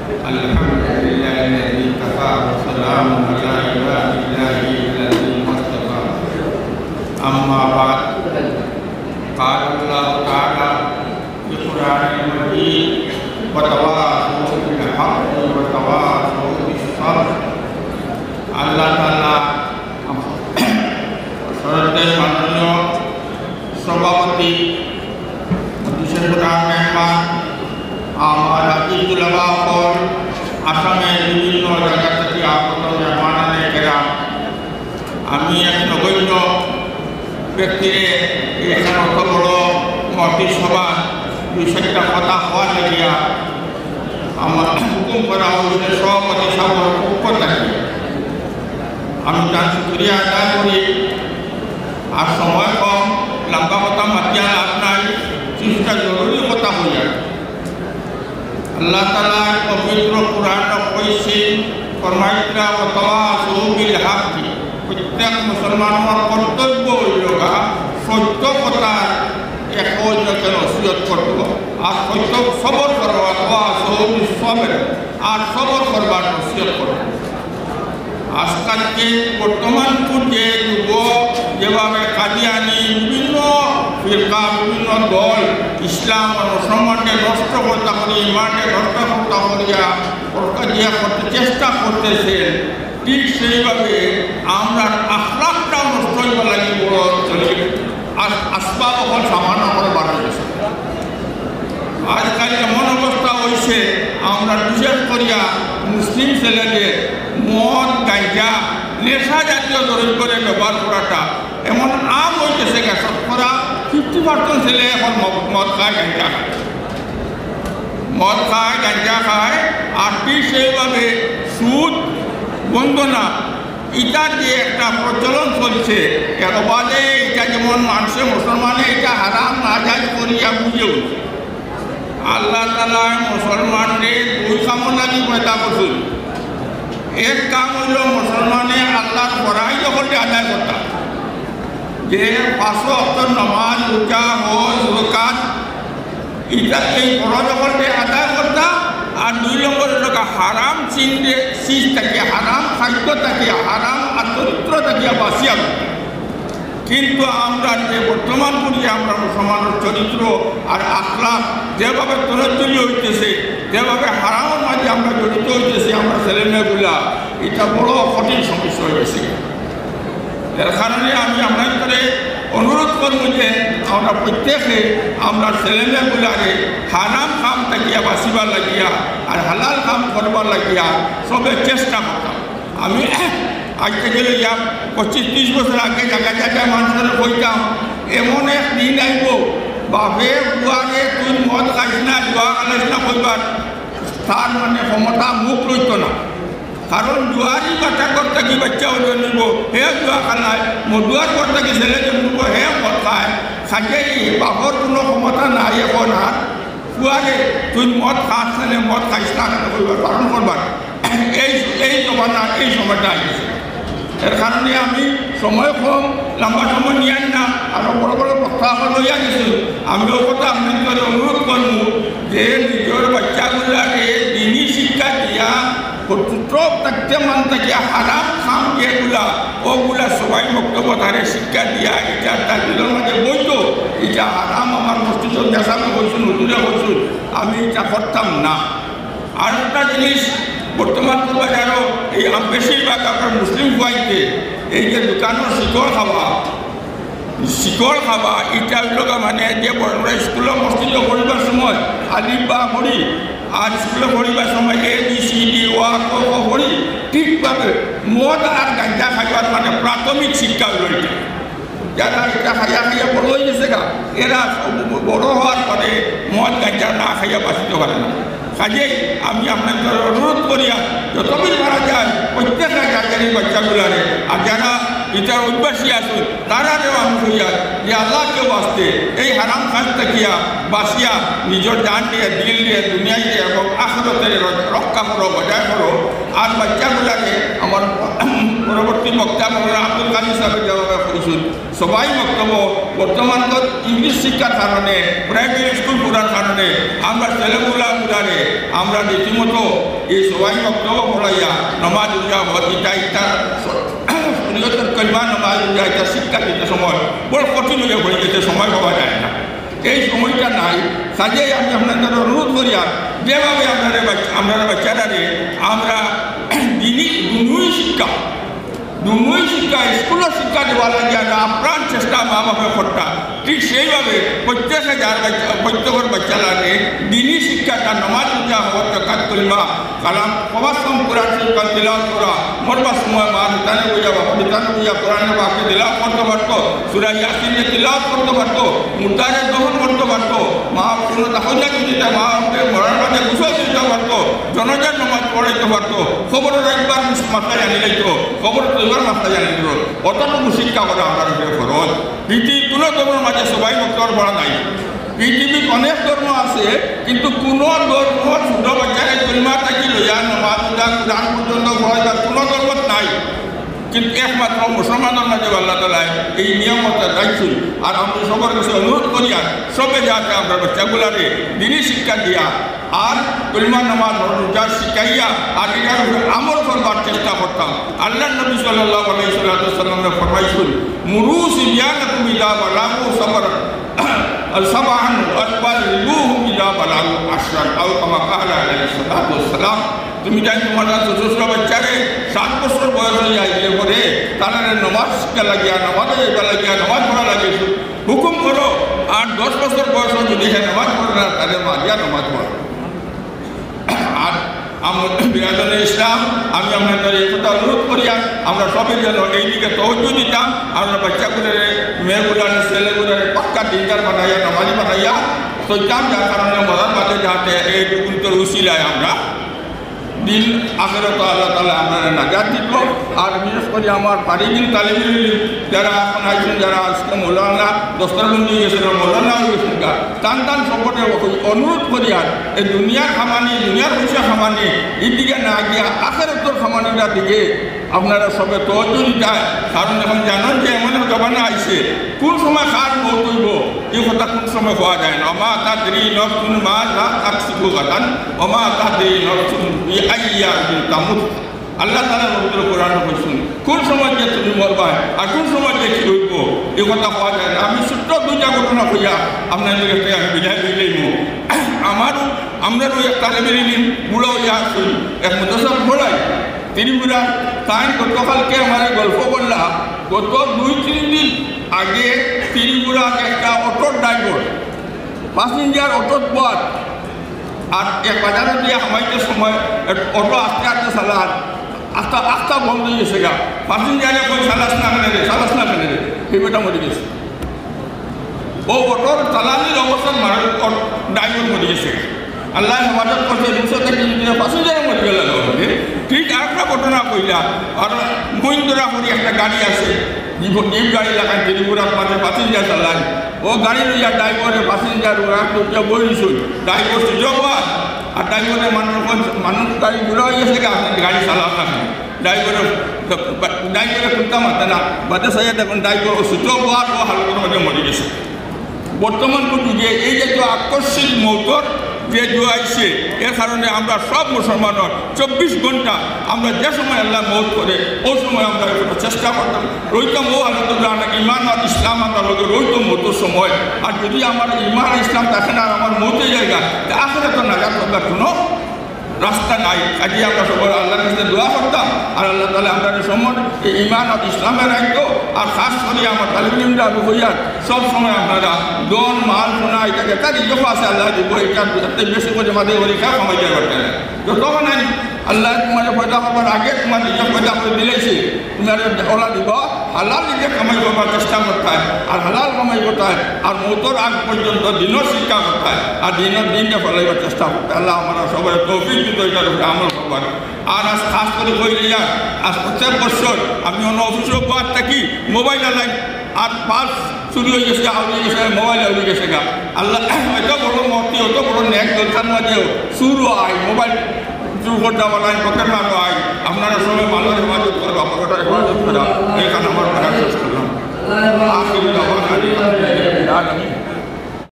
আলহামদুলিল্লাহি কাফা ওয়া সালামুন আলা ইবাদিল্লাহি আল্লাযিনা ইসতাফা আম্মা বা'দ قال الله تعالى في القرآن المجيد وتواصوا بالحق وتواصوا بالصبر আল্লাহ তাআলা সরদের মাননীয় সভাপতি আমার আকিদুল আবাহর আসামের বিভিন্ন জায়গা থেকে আগত মেহমানানে কেরাম, আমি এক নগণ্য ব্যক্তিরে এখানে অত বড় মহফিল সভা দুই চারটা কথা হওয়ার লাগিয়া আমার হুকুম করা হয়েছে সভাপতি সাহেবের পক্ষ থেকে। আমি তার শুক্রিয়া আদায় করি। আর সময় কম, লম্বা কথা মাতিয়া লাভ নাই, চিন্তা জরুরি কথা হইয়া আল্লাহ তাআলা পবিত্র কুরআন কইছে ফরমাইতা ওয়া তাওয়াসু বিল হক, প্রত্যেক মুসলমানের কর্তব্য হইল সত্য কথা এক অন্যকে নসিহত করব আর সত্য সবর করব, তাওয়াসু বিস সবর আর সবর করবার নসিহত করব। আজকালকে বর্তমান যে যুব যেভাবে কাদিয়ানি বিভিন্ন ফিরকা বিভিন্ন দল ইসলাম আর মুসলমানকে নষ্ট করতে করি, ইমানকে নষ্ট করতে করিয়া করতে চেষ্টা করতেছে, ঠিক সেইভাবে আমরা আখলাকটাও নষ্ট হইব লাগিব। আসবাব এখন সামান্য করে বাড়াই গেছে। আজকাল এমন অবস্থা হয়েছে, আমরা বিশেষ করিয়া মুসলিম ছেলেদের মদ গাঁজা নেশা জাতীয় দ্রব্যের ব্যবহার করাটা এমন আম হইতেছে, শতকরা 50% ছেলে এখন মদ খায় গাঁজা খায়, মদ খায় গাঁজা খায়। আর ঠিক সেইভাবে সুদ বন্দনা ইটার যে একটা প্রচলন চলছে, এর বাদে এটা যেমন মানুষের মুসলমানে এটা হারাম না যায় করিয়া বুঝেও আল্লাহ তাআলা মুসলমানদের দুই কামনা লাগি পয়দা করছেন। এক কাম হইল মুসলমানে আল্লাহর ফরজ যখন আদায় করতাম, যে 5 ওয়াক্ত নামাজ রোজা হজ যাকাত এটা এই ফরজ যখন আদায় করতাম। আর 2 নম্বর হল হারাম চিজ থেকে, হারাম খাদ্য থেকে, হারাম চরিত্র থেকে বাঁচিয়া। কিন্তু আমরা যে বর্তমান করি আমরা মুসলমানের চরিত্র আর আখলাক যেভাবে তরজ্জলি হইতেছে, যেভাবে হারামের মাঝে আমরা জড়িত হইতেছি আমরা ছেলেমেয়েগুলা, এটা বড় কঠিন সমস্যা হয়ে গেছে। এর কারণে আমি আপনার করে অনুরোধ করব যে আমরা প্রত্যেকে আমরা ছেলেমেয়েগুলারে হারাম কাম থাকিয়া বাঁচিবার লাগিয়া আর হালাল কাম করবার লাগিয়া সবে চেষ্টা করতাম। আমি আজ থেকে 25-30 বছর আগে জায়গায় জায়গায় মানুষের কইতাম, এমন এক দিন আইব বাপে বুয়ারে তুই মদ খাইস না, জুয়া খাইস না কইবার তার মানে ক্ষমতা মুখ রইত না। কারণ জুয়ারি বাচ্চা করতে কি বাচ্চা হলে নিব, হে জুয়া খালায়, মদুয়ার করতে কি ছেলে নিব, হে মদ খায় খাইয়েই বাপর কোনো ক্ষমতা নাই এখন। আর বুয়ারে তুই মদ খাস না, মদ খাইস না কইবার বারণ করবার এই জমানা এই সময়টা আইছে। এর কারণে আমি সময় কম, লম্বা সময় নিয়ে না, আরো বড় বড় প্রস্তাব লইয়া গেছি। আমিও কথা আপনাদের অনুরোধ করব যে নিজের বাচ্চাগুলাকে দিনী শিক্ষা দিয়া পুত্র থাকতে মান থেকে হারাম খাম যেগুলা ওগুলা সবাই বক্তব্য ধারে শিক্ষা দিয়া এটা তার দিলের মাঝে বইত, এটা হারাম আমার মস্তিষ্ক দেশাকে হয়েছিল, হুজুরে হয়েছিল, আমি এটা করতাম না। আর একটা জিনিস বর্তমান বাজারও এই বেশিরভাগ আপনার মুসলিম হওয়াইতে এই যে দোকানের শিকড় খাওয়া এটা হইল মানে যে বড় স্কুলের মসজিদে পড়িবার সময় আলিফ বা পড়ি আর স্কুলে পড়িবার সময় ABCD ওয়া ক পড়ি, ঠিকভাবে মদ আর গাঁজা খাইবার মানে প্রাথমিক শিক্ষা হইল। যারা এটা খাইয়া বড় হয়ে গেছে এরা বড় হওয়ার পরে মদ গাঁজা না খাইয়া বাঁচিতে পারে না। কাজেই আমি আপনাদের অনুরোধ করিয়া যতদিন মারা যায় প্রত্যেকটা জায়গার বাচ্চাগুলারে, আর যারা ইটার অভ্যাসী আসুন তারারেও আমি হইয়া যে আল্লাহকে বাঁচতে এই হারাম কাজ থাকিয়া বাঁচিয়া নিজের জান দিয়ে দিল দিয়ে দুনিয়ায় দিয়ে এবং আখরতের রক্ষা করো বজায় করো। আর বাচ্চাগুলাকে আমার পরবর্তী বক্তা মৌলানা আব্দুল কাদির সাহেব যেভাবে করেছেন সবাই বক্তব্য বর্তমান তো ইংলিশ শিক্ষার কারণে প্রাইমারি স্কুল পড়ার কারণে আমরা ছেলেগুলাগুলারে আমরা রীতিমতো এই সবাই বক্তব্য পড়াইয়া নমাজ উজা ইটা ইটার শরীয়তের কলমা নমাজ উজা ইটা শিক্ষা দিতে সময় বড় কঠিন হয়ে যেতে সময় পাওয়া যায় না। এই সময়টা নাই কাজেই আমি আপনাদের অনুরোধ করি আর যেভাবে আপনারা বাচ্চারারে আমরা দুই শিক্ষা স্কুলের শিক্ষা দেওয়া লাগে আপ্রাণ চেষ্টা মা বাপের করতা ঠিক সেইভাবে প্রত্যেকের বাচ্চারারে দিনই শিক্ষাটা নমাজ পূজা হওয়ার কাজ করিবা কালাম সবাসম কোরআন শিক্ষা তিলাওয়াত করা মরবার সময় মা নিতানে বুঝা বাবা নিতানে বুঝা কোরআনের বাপকে তিলাওয়াত করতে পারতো সূরা ইয়াসিনে তিলাওয়াত করতে পারতো মুর্দারে দহন করতে পারতো মা কোনো তাহজা দিতে মা মরার মাঝে গুছল দিতে পারতো জনজার নমাজ পড়াইতে পারতো খবরের একবার মাথায় জানি লাগতো খবর তো এবার মাথায় জানি দিল অতটুকু শিক্ষা করা আমরা খরচ পৃথিবীর কোনো ধর্মের মাঝে সবাই মুক্তর পড়া নাই। পৃথিবীর অনেক ধর্ম আছে কিন্তু কোনো ধর্ম ছোট বাচ্চারে কলিমা থাকি লইয়া নমাজ কোরআন পর্যন্ত পড়াইবার কোনো ধর্ম নাই। কিন্তু একমাত্র মুসলমানের মাঝে আল্লাহ তাআলা এই নিয়মটা রাখছেন। আর আমরা সবার কাছে অনুরোধ করি আর সবে যাতে আমরা বাচ্চাগুলারে দিনই শিক্ষা দিয়া আর কলিমা নামাজ রোজা শিখাইয়া আর এটার উপরে আমল করবার চেষ্টা করতাম। আল্লাহ নবী সাল্লাল্লাহু আলাইহি ওয়াসাল্লাম ফরমাইছেন মুরু সিবিয়ানাকুম ইলা বালাগু সাবর সাবাহান ওয়াসবালুহুম ইলা বালাগু আশরান আও কামা ক্বালা আলাইহিস সালাতু ওয়াসসালাম। তুমি যাই তোমার ছোট বাচ্চারে 7 বছর বয়স হয়ে আইলে পরে তারা নমাজ শিক্ষা লাগিয়া নমাজ লাগিয়া নমাজ পড়া লাগিয়ে হুকুম করো। আর 10 বছর বয়স যদি নমাজ পড়ে না তাদের মাঝিয়া নমাজ পড়ো। আর বিরাদনে ইসলাম আমি আপনাদের এই কথা অনুরোধ করি আমরা সবাই যেন এই দিকে তওজ্জু দিতাম। আমরা বাচ্চাগুলোরে মেয়েগুলার ছেলেগুলোরে পাক্কা দিনদার বানাইয়া নামাজি বানাইয়া সইতাম যার কারণে মজার মাঝে যাতে এই উত্তর উশিলায় আমরা দিন আখেরাতে আল্লাহ তাআলা আপনারা নাজাত দিত। আর বিশেষ করে আমার পারিদিন তালিম যারা এখন আছেন যারা আজকে মৌলানা দস্তরবন্দি গেছেন মৌলানা গেছেন টান টান সকলে অনুরোধ করি আর এই দুনিয়ার খামানি দুনিয়ার পয়সা খামানি এই দিকে না গিয়া আখেরাতের খামানিটার দিকে আপনারা সবে তওজ্জু দিতে। কারণ এখন জানেন যে এমন জমানা আইছে কোন সময় কার মৌত হইব এই কথা কোন সময় হওয়া যায় না। ওমা তাদরি নাফসুন মা লা তাকসিবু গাদান ওমা তাদরি নাফসুন বিআইয়ামিন তামুত। আল্লাহ তাআলা পবিত্র কোরআনে বলেছেন কোন সময় যে তুমি মরবা আর কোন সময় যে কি হইব এই কথা হওয়া যায় না। আমি ছোট্ট দুইটা ঘটনা কইয়া আপনাদের কাছে আমি বিদায় দিলাম। আমরাও এক তালেবের ইলম বুড়ো হইয়া আসছি এক মাদ্রাসা পড়াই ত্রিপুরা তাই গতকালকে আমার গল্প বললা গত 2-3 দিন আগে ত্রিপুরার একটা অটোর ড্রাইভার প্যাসেঞ্জার অটোর পর আর এক বাজারে দিয়ে হামাইতে সময় অটো আস্তে আস্তে চালান আস্তা বন্ধ হয়ে গেছে গা প্যাসেঞ্জারে কই চালাস না কেন রে সেই বেটা মরে গেছে। ও অটোর চালানির অবস্থান ড্রাইভার মরে গেছে। আল্লাহ হেফাজত করছে 200 থেকে প্যাসেঞ্জারে মরে গেল। ঠিক আরেকটা ঘটনা কইলা আর মহিন্দ্রা করি একটা গাড়ি আছে জিপ গাড়ি লাগান ত্রিপুরার মাঝে প্যাসেঞ্জার চালান ও গাড়ি লইয়া ড্রাইভারের প্যাসেঞ্জার ওরা বইছিল ড্রাইভার সুযোগ আর ড্রাইভারের মানুষ গাড়ি বুড়া হয়ে গেছে গাড়ি চালান না ড্রাইভারে খুলতাম হাতে না বাদে সাইয়া দেখুন ড্রাইভার সুযোগ হওয়ার ও হালতের মধ্যে মরে গেছে। বর্তমান যুগে এই যে আকস্মিক মৌতর যে আইছে এর কারণে আমরা সব মুসলমানের 24 ঘন্টা আমরা যে সময় আল্লাহ মৌত করে ওই সময় আমরা চেষ্টা করতাম রইতাম ও আলহামদুলিল্লাহ ইমান আর ইসলাম আমরা লোক রইতাম মৌতের সময়। আর যদি আমার ইমান ইসলাম থাকে না আমার মৌতের জায়গা আসলে তো নাজাত করবার কোনো রাস্তা নাই। কাজে আমরা সবাই আল্লাহর কাছে দোয়া করতাম আর আল্লাহ তাআলা আমাদের সম্মান এই ইমান আর ইসলামের রাখতো। আর খাস করে আমার তালিমরা হইয়ার সব সময় আপনারা দন মাল সোনা এটাকে তার ইজফা আছে আল্লাহ দিব এটা বেশি করে মাঝে পরীক্ষা সময় দিয়ে করতে যত নাই আল্লাহ তোমার পয়দা করবার আগে তোমার নিজে পয়দা করে দিলেছি তুমি আর ওলা দিব হালাল নিজে কামাই করবার চেষ্টা করতে হয় আর হালাল কামাই করতে হয় আর মৌতর আগ পর্যন্ত দিনও শিক্ষা করতে হয় আর দিনটা ফলাইবার চেষ্টা করতে হয় আল্লাহ আমরা সবাই তৌফিক দিত এটার উপরে আমল করবার আর আজ খাস করে কই যাক আজ প্রত্যেক বছর আমি অন্য অফিসেও পাওয়ার থাকি মোবাইল আলাই আর পাস চুরি হয়ে গেছে আউড়ে গেছে মোবাইল আউড়ে গেছে গা আল্লাহ এত বড় মতি অত বড় নেক দোকান মাঝেও চুরও আয় মোবাইল চুর করতে পারেন পকেট মারো আয় আপনারা সবাই ভালো হেফাজত করো আপনারা হেফাজত করা এখানে আমার শেষ করলাম আখির দাওয়ানা আলহামদুলিল্লাহ।